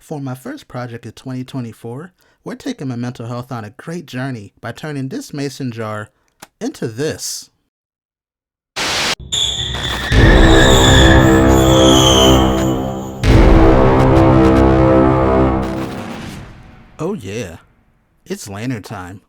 For my first project of 2024, we're taking my mental health on a great journey by turning this mason jar into this. Oh yeah, it's lantern time.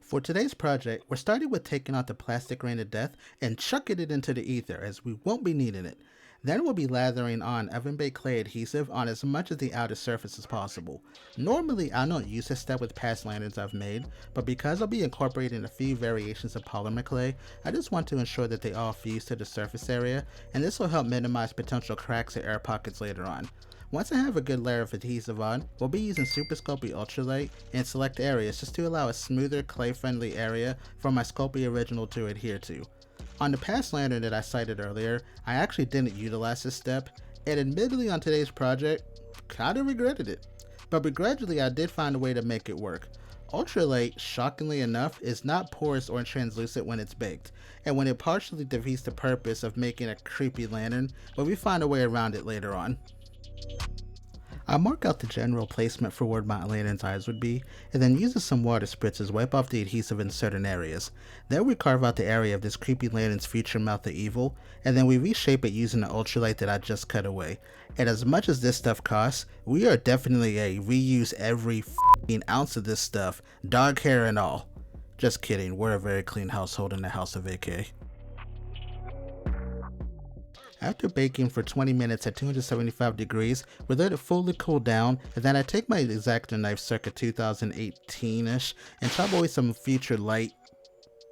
For today's project, we're starting with taking out the plastic rain of death and chucking it into the ether as we won't be needing it. Then we'll be lathering on oven-baked clay adhesive on as much of the outer surface as possible. Normally, I don't use this step with past lanterns I've made, but because I'll be incorporating a few variations of polymer clay, I just want to ensure that they all fuse to the surface area, and this will help minimize potential cracks or air pockets later on. Once I have a good layer of adhesive on, we'll be using Super Sculpting Ultralight in select areas just to allow a smoother clay-friendly area for my Sculpting original to adhere to. On the past lantern that I cited earlier, I actually didn't utilize this step, and admittedly on today's project, kinda regretted it. But begrudgingly I did find a way to make it work. Ultralight, shockingly enough, is not porous or translucent when it's baked, and when it partially defeats the purpose of making a creepy lantern, but we find a way around it later on. I mark out the general placement for where my lantern's eyes would be, and then using some water spritzers wipe off the adhesive in certain areas. Then we carve out the area of this creepy lantern's future mouth of evil, and then we reshape it using the ultralight that I just cut away. And as much as this stuff costs, we are definitely a reuse every f***ing ounce of this stuff, dog hair and all. Just kidding, we're a very clean household in the house of AK. After baking for 20 minutes at 275 degrees, we let it fully cool down, and then I take my X-Acto knife circa 2018-ish and chop away some future light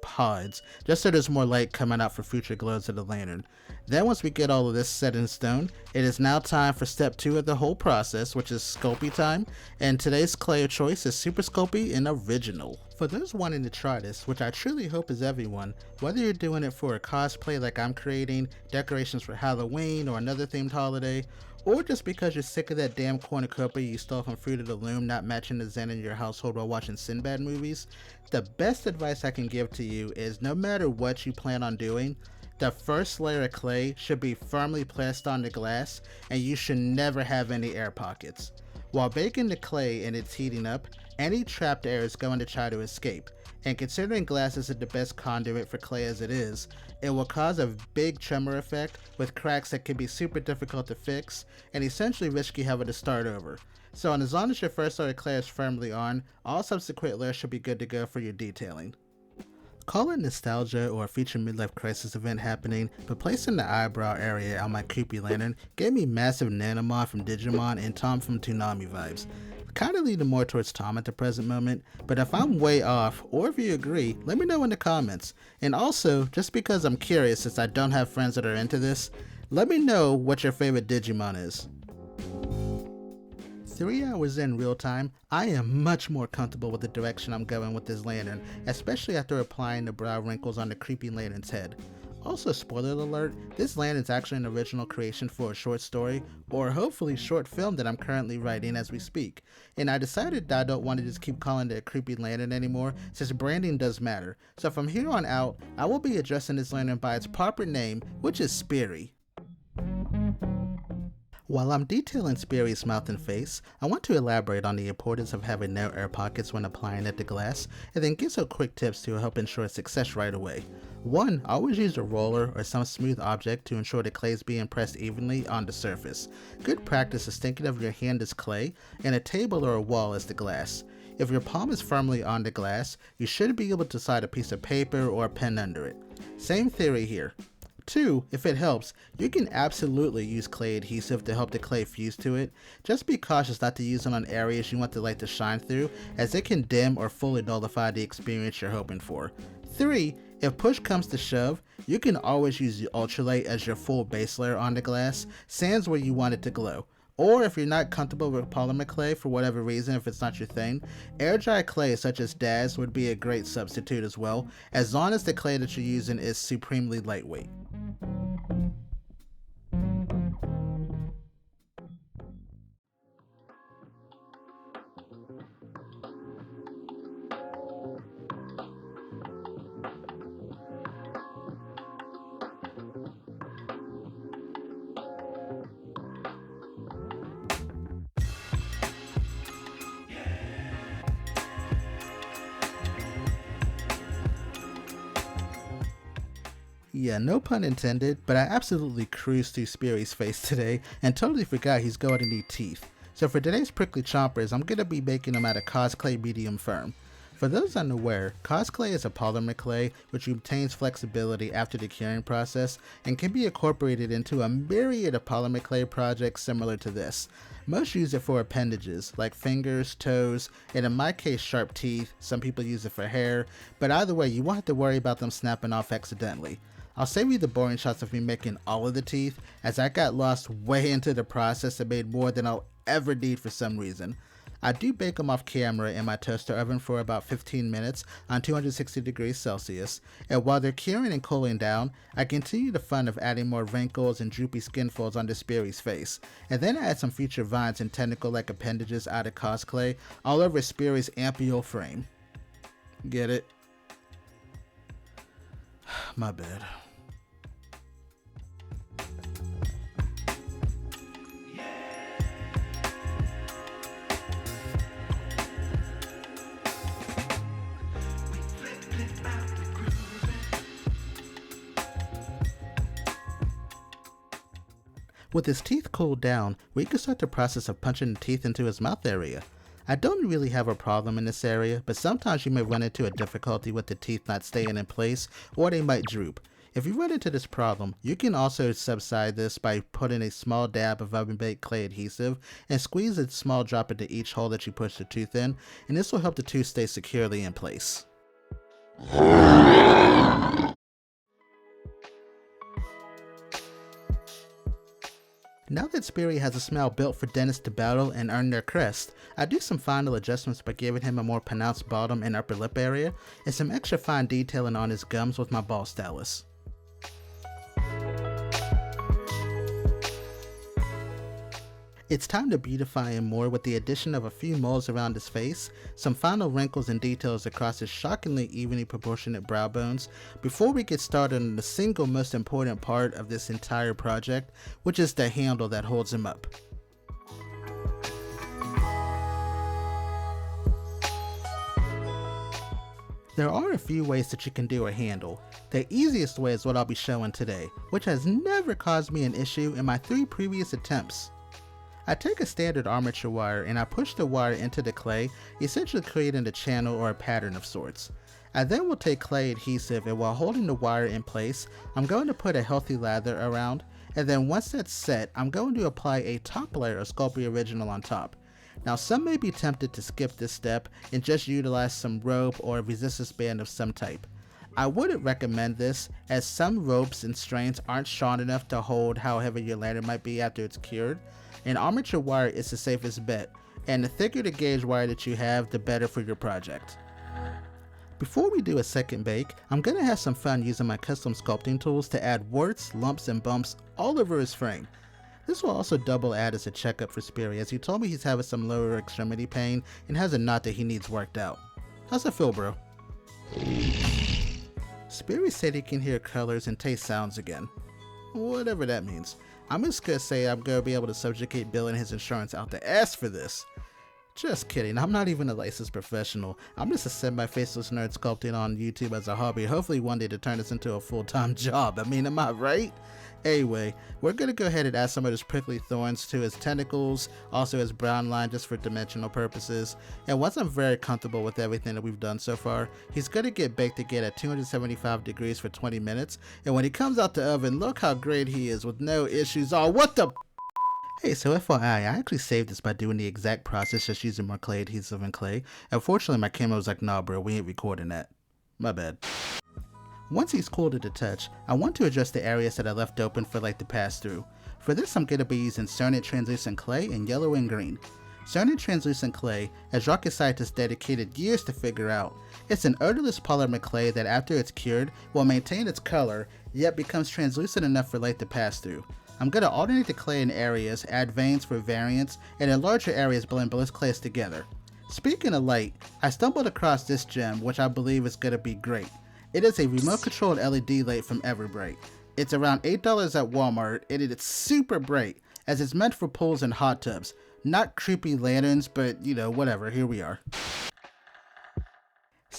pods, just so there's more light coming out for future glows of the lantern. Then once we get all of this set in stone, it is now time for step 2 of the whole process, which is Sculpting time, and today's clay of choice is Super Sculpting and Original. For those wanting to try this, which I truly hope is everyone, whether you're doing it for a cosplay like I'm creating, decorations for Halloween or another themed holiday, or just because you're sick of that damn cornucopia you stole from Fruit of the Loom not matching the zen in your household while watching Sinbad movies, the best advice I can give to you is no matter what you plan on doing, the first layer of clay should be firmly pressed on the glass and you should never have any air pockets. While baking the clay and it's heating up, any trapped air is going to try to escape, and considering glass isn't the best conduit for clay as it is, it will cause a big tremor effect with cracks that can be super difficult to fix and essentially risk you having to start over. So as long as your first layer of clay is firmly on, all subsequent layers should be good to go for your detailing. Call it nostalgia or a future midlife crisis event happening, but placing the eyebrow area on my creepy lantern gave me massive Nanomon from Digimon and Tom from Toonami vibes. Kinda leaning more towards Tom at the present moment, but if I'm way off, or if you agree, let me know in the comments. And also, just because I'm curious since I don't have friends that are into this, let me know what your favorite Digimon is. 3 hours in real time, I am much more comfortable with the direction I'm going with this lantern, especially after applying the brow wrinkles on the creepy lantern's head. Also, spoiler alert, this lantern's actually an original creation for a short story, or hopefully short film that I'm currently writing as we speak. And I decided that I don't want to just keep calling it a creepy lantern anymore, since branding does matter. So from here on out, I will be addressing this lantern by its proper name, which is Spiri. While I'm detailing Spiri's mouth and face, I want to elaborate on the importance of having no air pockets when applying it to glass, and then give some quick tips to help ensure success right away. 1. Always use a roller or some smooth object to ensure the clay is being pressed evenly on the surface. Good practice is thinking of your hand as clay, and a table or a wall as the glass. If your palm is firmly on the glass, you should be able to slide a piece of paper or a pen under it. Same theory here. 2, if it helps, you can absolutely use clay adhesive to help the clay fuse to it. Just be cautious not to use it on areas you want the light to shine through, as it can dim or fully nullify the experience you're hoping for. 3, if push comes to shove, you can always use the ultralight as your full base layer on the glass, sans where you want it to glow. Or if you're not comfortable with polymer clay for whatever reason, if it's not your thing, air dry clay such as DAS would be a great substitute as well, as long as the clay that you're using is supremely lightweight. Yeah, no pun intended, but I absolutely cruised through Spiri's face today and totally forgot he's going to need teeth. So for today's prickly chompers, I'm going to be making them out of cosplay medium firm. For those unaware, cosplay is a polymer clay which obtains flexibility after the curing process and can be incorporated into a myriad of polymer clay projects similar to this. Most use it for appendages like fingers, toes, and in my case sharp teeth. Some people use it for hair, but either way you won't have to worry about them snapping off accidentally. I'll save you the boring shots of me making all of the teeth, as I got lost way into the process and made more than I'll ever need for some reason. I do bake them off camera in my toaster oven for about 15 minutes on 260 degrees Celsius, and while they're curing and cooling down, I continue the fun of adding more wrinkles and droopy skin folds onto Spiri's face, and then I add some future vines and tentacle-like appendages out of cosplay all over Spiri's ampoule frame. Get it? My bad. With his teeth cooled down, we can start the process of punching the teeth into his mouth area. I don't really have a problem in this area, but sometimes you may run into a difficulty with the teeth not staying in place, or they might droop. If you run into this problem, you can also subside this by putting a small dab of oven-baked clay adhesive and squeeze a small drop into each hole that you push the tooth in, and this will help the tooth stay securely in place. Now that Spiri has a smile built for dentists to battle and earn their crest, I do some final adjustments by giving him a more pronounced bottom and upper lip area, and some extra fine detailing on his gums with my ball stylus. It's time to beautify him more with the addition of a few moles around his face, some final wrinkles and details across his shockingly evenly proportionate brow bones, before we get started on the single most important part of this entire project, which is the handle that holds him up. There are a few ways that you can do a handle. The easiest way is what I'll be showing today, which has never caused me an issue in my 3 previous attempts. I take a standard armature wire and I push the wire into the clay, essentially creating a channel or a pattern of sorts. I then will take clay adhesive, and while holding the wire in place, I'm going to put a healthy lather around, and then once that's set, I'm going to apply a top layer of Sculpting Original on top. Now some may be tempted to skip this step and just utilize some rope or a resistance band of some type. I wouldn't recommend this, as some ropes and strains aren't strong enough to hold how heavy your lantern might be after it's cured, and armature wire is the safest bet, and the thicker the gauge wire that you have, the better for your project. Before we do a second bake, I'm going to have some fun using my custom sculpting tools to add warts, lumps, and bumps all over his frame. This will also double add as a checkup for Spiri, as he told me he's having some lower extremity pain and has a knot that he needs worked out. How's that feel, bro? Spiri said he can hear colors and taste sounds again. Whatever that means. I'm just gonna say I'm gonna be able to subjugate Bill and his insurance out the ass for this. Just kidding, I'm not even a licensed professional. I'm just a semi-faceless nerd sculpting on YouTube as a hobby, hopefully one day to turn this into a full-time job. I mean, am I right? Anyway, we're gonna go ahead and add some of those prickly thorns to his tentacles, also his brown line just for dimensional purposes. And once I'm very comfortable with everything that we've done so far, he's gonna get baked again at 275 degrees for 20 minutes. And when he comes out the oven, look how great he is with no issues. Oh, what the? Hey, so FYI, I actually saved this by doing the exact process, just using more clay adhesive and clay. Unfortunately, my camera was like, nah bro, we ain't recording that. My bad. Once he's cooled to the touch, I want to address the areas that I left open for light to pass through. For this, I'm going to be using Cernit translucent clay in yellow and green. Cernit translucent clay, as rocket scientists dedicated years to figure out, it's an odorless polymer clay that after it's cured will maintain its color, yet becomes translucent enough for light to pass through. I'm going to alternate the clay in areas, add veins for variance, and in larger areas blend both clays together. Speaking of light, I stumbled across this gem, which I believe is going to be great. It is a remote controlled LED light from Everbright. It's around $8 at Walmart, and it's super bright, as it's meant for pools and hot tubs. Not creepy lanterns, but you know, whatever, here we are.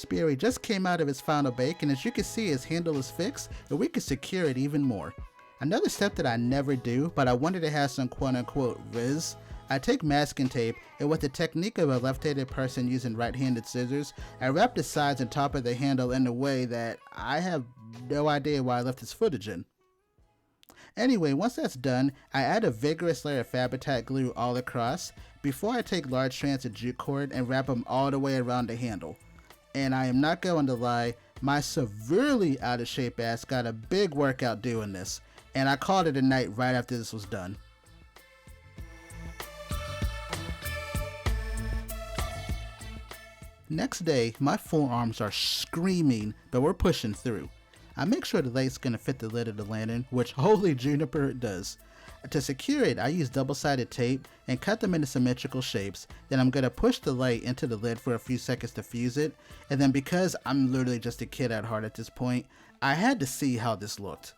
Spiri just came out of its final bake, and as you can see, his handle is fixed and we can secure it even more. Another step that I never do, but I wanted to have some quote-unquote viz, I take masking tape, and with the technique of a left-handed person using right-handed scissors, I wrap the sides and top of the handle in a way that I have no idea why I left this footage in. Anyway, once that's done, I add a vigorous layer of Fabri-Tac glue all across before I take large strands of jute cord and wrap them all the way around the handle. And I am not going to lie, my severely out of shape ass got a big workout doing this, and I called it a night right after this was done. Next day, my forearms are screaming, but we're pushing through. I make sure the light's going to fit the lid of the lantern, which holy juniper it does. To secure it, I use double-sided tape and cut them into symmetrical shapes. Then I'm going to push the light into the lid for a few seconds to fuse it. And then because I'm literally just a kid at heart at this point, I had to see how this looked.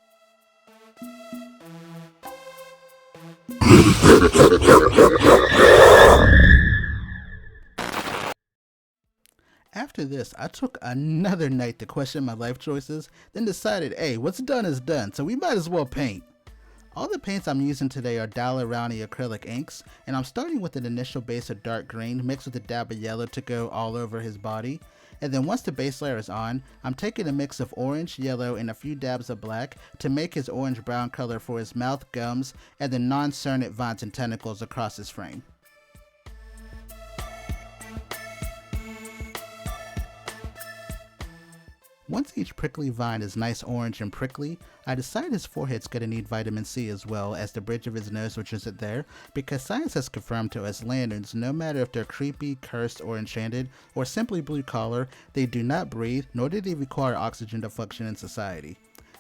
After this, I took another night to question my life choices, then decided, hey, what's done is done, so we might as well paint. All the paints I'm using today are Daler-Rowney acrylic inks, and I'm starting with an initial base of dark green mixed with a dab of yellow to go all over his body. And then once the base layer is on, I'm taking a mix of orange, yellow, and a few dabs of black to make his orange-brown color for his mouth, gums, and the non-cernate vines and tentacles across his frame. Once each prickly vine is nice orange and prickly, I decide his forehead's going to need vitamin C as well as the bridge of his nose, which isn't there, because science has confirmed to us lanterns, no matter if they're creepy, cursed, or enchanted, or simply blue collar, they do not breathe, nor do they require oxygen to function in society.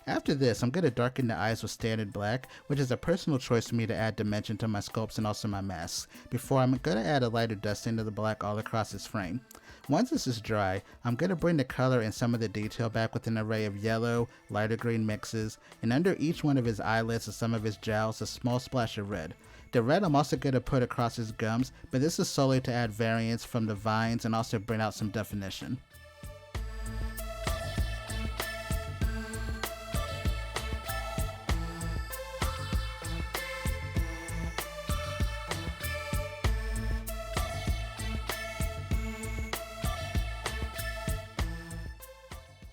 After this, I'm going to darken the eyes with standard black, which is a personal choice for me to add dimension to my sculpts and also my masks, before I'm going to add a lighter dusting of the black all across his frame. Once this is dry, I'm going to bring the color and some of the detail back with an array of yellow, lighter green mixes, and under each one of his eyelids and some of his jowls, a small splash of red. The red I'm also going to put across his gums, but this is solely to add variance from the vines and also bring out some definition.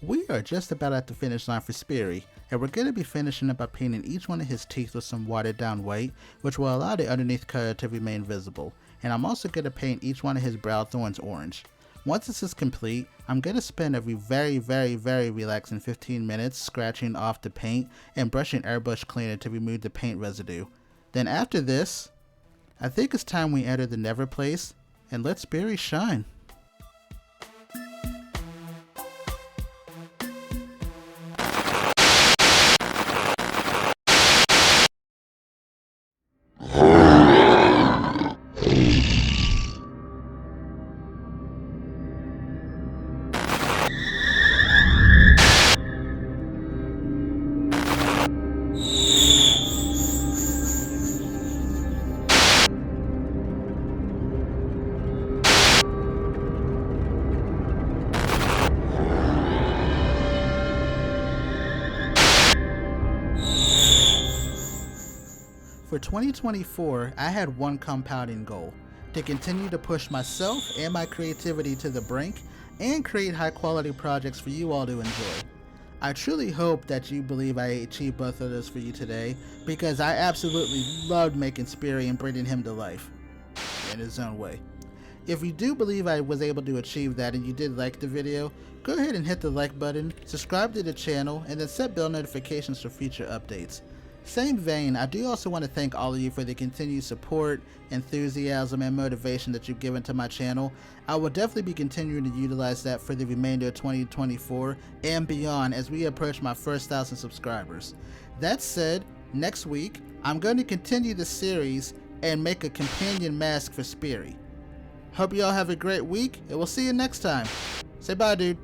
We are just about at the finish line for Spiri, and we're going to be finishing up by painting each one of his teeth with some watered down white, which will allow the underneath color to remain visible. And I'm also going to paint each one of his brow thorns orange. Once this is complete, I'm going to spend a very relaxing 15 minutes scratching off the paint and brushing airbrush cleaner to remove the paint residue. Then after this, I think it's time we enter the NeverPlace and let Spiri shine. For 2024, I had one compounding goal: to continue to push myself and my creativity to the brink and create high quality projects for you all to enjoy. I truly hope that you believe I achieved both of those for you today, because I absolutely loved making Spiri and bringing him to life in his own way. If you do believe I was able to achieve that and you did like the video, go ahead and hit the like button, subscribe to the channel, and then set bell notifications for future updates. Same vein, I do also want to thank all of you for the continued support, enthusiasm, and motivation that you've given to my channel. I will definitely be continuing to utilize that for the remainder of 2024 and beyond as we approach my first 1,000 subscribers. That said, next week, I'm going to continue the series and make a companion mask for Spiri. Hope you all have a great week, and we'll see you next time. Say bye, dude.